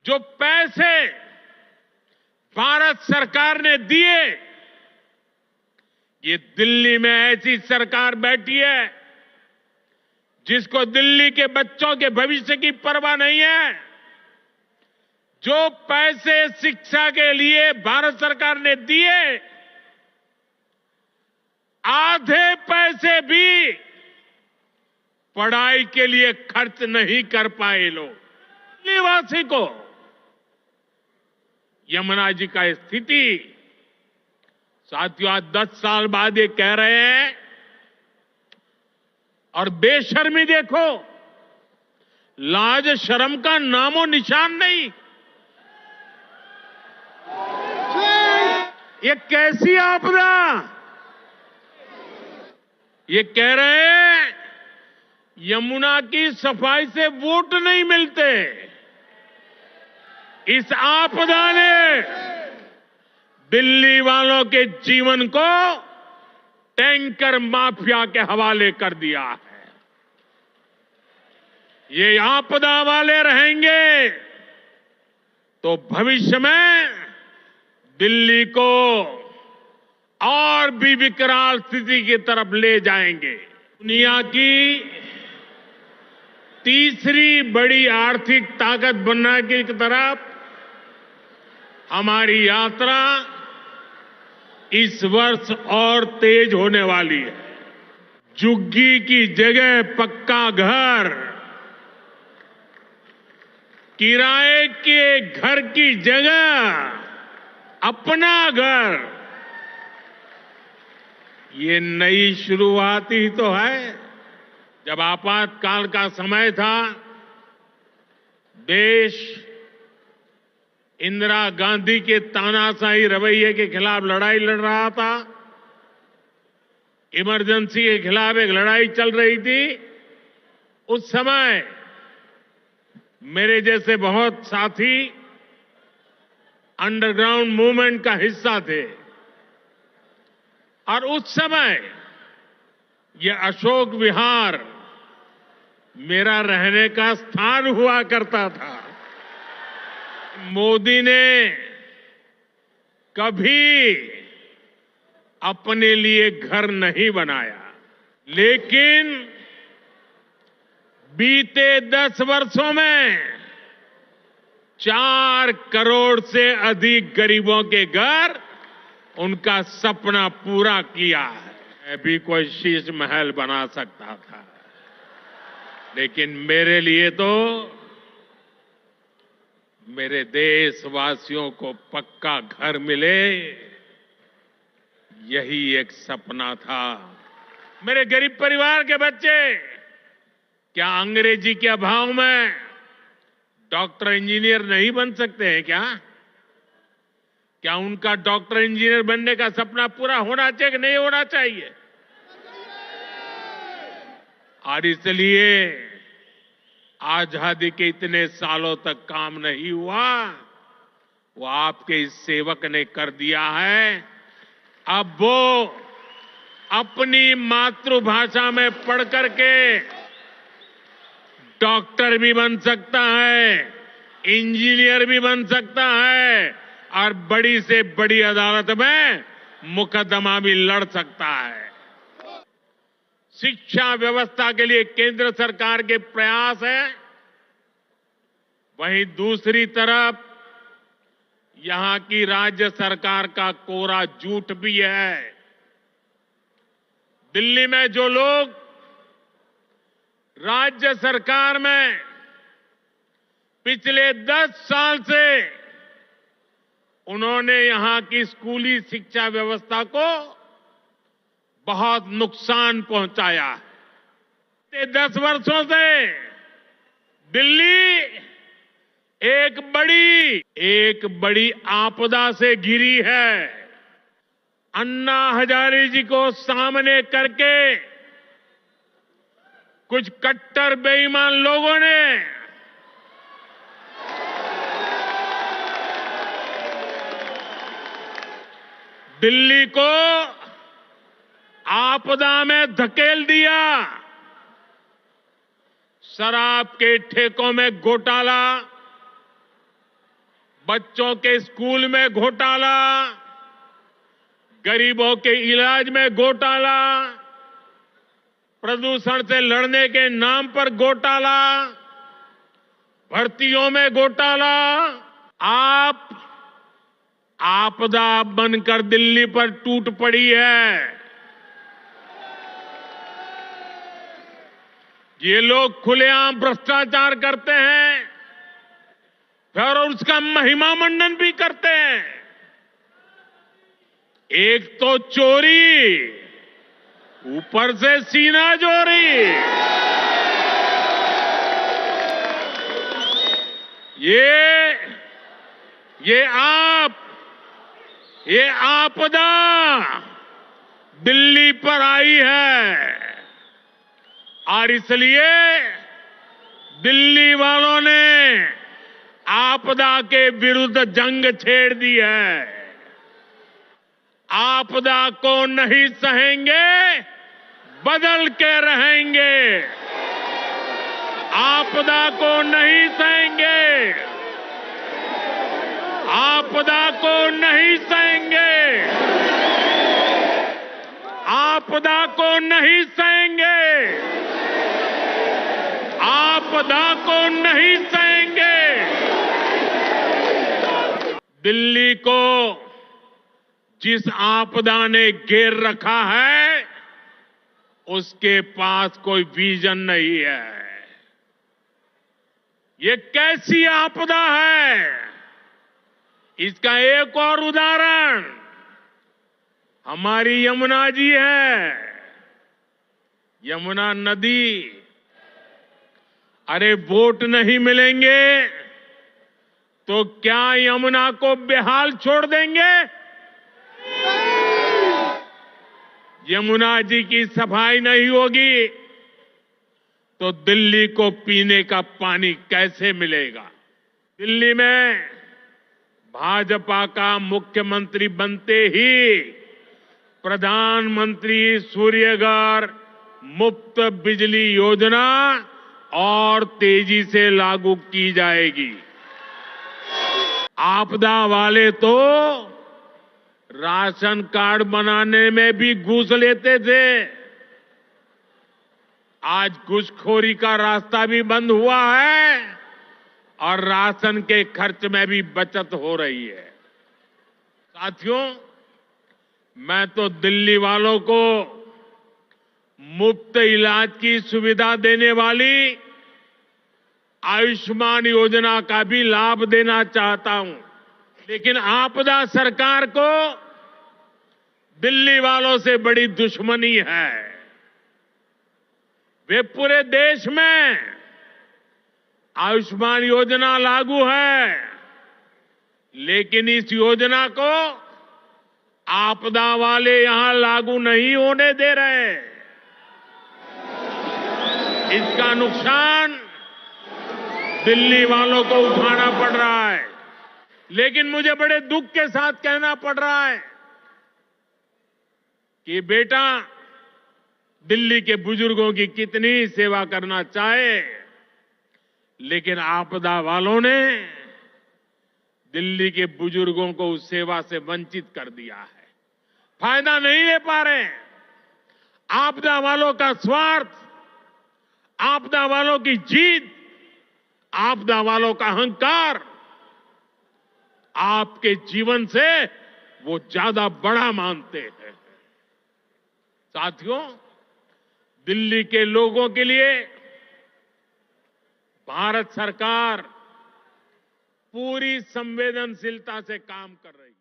जो पैसे भारत सरकार ने दिए, ये दिल्ली में ऐसी सरकार बैठी है जिसको दिल्ली के बच्चों के भविष्य की परवाह नहीं है। जो पैसे शिक्षा के लिए भारत सरकार ने दिए, आधे पैसे भी पढ़ाई के लिए खर्च नहीं कर पाए लोग। दिल्लीवासी को यमुना जी का स्थिति, साथियों, आज 10 साल बाद ये कह रहे हैं, और बेशर्मी देखो, लाज शर्म का नामो निशान नहीं। ये कैसी आपदा? ये कह रहे हैं यमुना की सफाई से वोट नहीं मिलते। इस आपदा ने दिल्ली वालों के जीवन को टैंकर माफिया के हवाले कर दिया है। ये आपदा वाले रहेंगे तो भविष्य में दिल्ली को और भी विकराल स्थिति की तरफ ले जाएंगे। दुनिया की तीसरी बड़ी आर्थिक ताकत बनने की तरफ हमारी यात्रा इस वर्ष और तेज होने वाली है। झुग्गी की जगह पक्का घर, किराए के घर की जगह अपना घर, ये नई शुरुआत ही तो है। जब आपातकाल का समय था, देश इंदिरा गांधी के तानाशाही रवैये के खिलाफ लड़ाई लड़ रहा था। इमरजेंसी के खिलाफ एक लड़ाई चल रही थी। उस समय मेरे जैसे बहुत साथी अंडरग्राउंड मूवमेंट का हिस्सा थे, और उस समय यह अशोक विहार मेरा रहने का स्थान हुआ करता था। मोदी ने कभी अपने लिए घर नहीं बनाया, लेकिन बीते 10 वर्षों में 4 करोड़ से अधिक गरीबों के घर, उनका सपना पूरा किया है। मैं भी कोई शीश महल बना सकता था, लेकिन मेरे लिए तो मेरे देशवासियों को पक्का घर मिले, यही एक सपना था। मेरे गरीब परिवार के बच्चे क्या अंग्रेजी के अभाव में डॉक्टर इंजीनियर नहीं बन सकते हैं क्या? क्या उनका डॉक्टर इंजीनियर बनने का सपना पूरा होना चाहिए कि नहीं होना चाहिए? और इसलिए आजादी के इतने सालों तक काम नहीं हुआ, वो आपके इस सेवक ने कर दिया है। अब वो अपनी मातृभाषा में पढ़ करके डॉक्टर भी बन सकता है, इंजीनियर भी बन सकता है, और बड़ी से बड़ी अदालत में मुकदमा भी लड़ सकता है। शिक्षा व्यवस्था के लिए केंद्र सरकार के प्रयास है, वहीं दूसरी तरफ यहां की राज्य सरकार का कोरा झूठ भी है। दिल्ली में जो लोग राज्य सरकार में पिछले 10 साल से उन्होंने यहां की स्कूली शिक्षा व्यवस्था को बहुत नुकसान पहुंचाया है। 10 वर्षों से दिल्ली एक बड़ी आपदा से घिरी है। अन्ना हजारे जी को सामने करके कुछ कट्टर बेईमान लोगों ने दिल्ली को आपदा में धकेल दिया। शराब के ठेकों में घोटाला, बच्चों के स्कूल में घोटाला, गरीबों के इलाज में घोटाला, प्रदूषण से लड़ने के नाम पर घोटाला, भर्तियों में घोटाला। आप आपदा बनकर दिल्ली पर टूट पड़ी है। ये लोग खुलेआम भ्रष्टाचार करते हैं, फिर उसका महिमा मंडन भी करते हैं। एक तो चोरी, ऊपर से सीना चोरी। ये आपदा दिल्ली पर आई है और इसलिए दिल्ली वालों ने आपदा के विरुद्ध जंग छेड़ दी है। आपदा को नहीं सहेंगे, बदल के रहेंगे। आपदा को नहीं सहेंगे, आपदा को नहीं सहेंगे, आपदा को नहीं सहेंगे, आपदा को नहीं सहेंगे। दिल्ली को जिस आपदा ने घेर रखा है, उसके पास कोई विजन नहीं है। ये कैसी आपदा है? इसका एक और उदाहरण हमारी यमुना जी है। यमुना नदी, अरे वोट नहीं मिलेंगे तो क्या यमुना को बेहाल छोड़ देंगे? यमुना जी की सफाई नहीं होगी तो दिल्ली को पीने का पानी कैसे मिलेगा? दिल्ली में भाजपा का मुख्यमंत्री बनते ही प्रधानमंत्री सूर्यघर मुफ्त बिजली योजना और तेजी से लागू की जाएगी। आपदा वाले तो राशन कार्ड बनाने में भी घूस लेते थे। आज घूसखोरी का रास्ता भी बंद हुआ है और राशन के खर्च में भी बचत हो रही है। साथियों, मैं तो दिल्ली वालों को मुफ्त इलाज की सुविधा देने वाली आयुष्मान योजना का भी लाभ देना चाहता हूं, लेकिन आपदा सरकार को दिल्ली वालों से बड़ी दुश्मनी है। वे पूरे देश में आयुष्मान योजना लागू है, लेकिन इस योजना को आपदा वाले यहां लागू नहीं होने दे रहे। इसका नुकसान दिल्ली वालों को उठाना पड़ रहा है। लेकिन मुझे बड़े दुख के साथ कहना पड़ रहा है कि बेटा दिल्ली के बुजुर्गों की कितनी सेवा करना चाहे, लेकिन आपदा वालों ने दिल्ली के बुजुर्गों को उस सेवा से वंचित कर दिया है। फायदा नहीं ले पा रहे। आपदा वालों का स्वार्थ, आपदा वालों की जीत, आपदा वालों का अहंकार आपके जीवन से वो ज्यादा बड़ा मानते हैं। साथियों, दिल्ली के लोगों के लिए भारत सरकार पूरी संवेदनशीलता से काम कर रही है।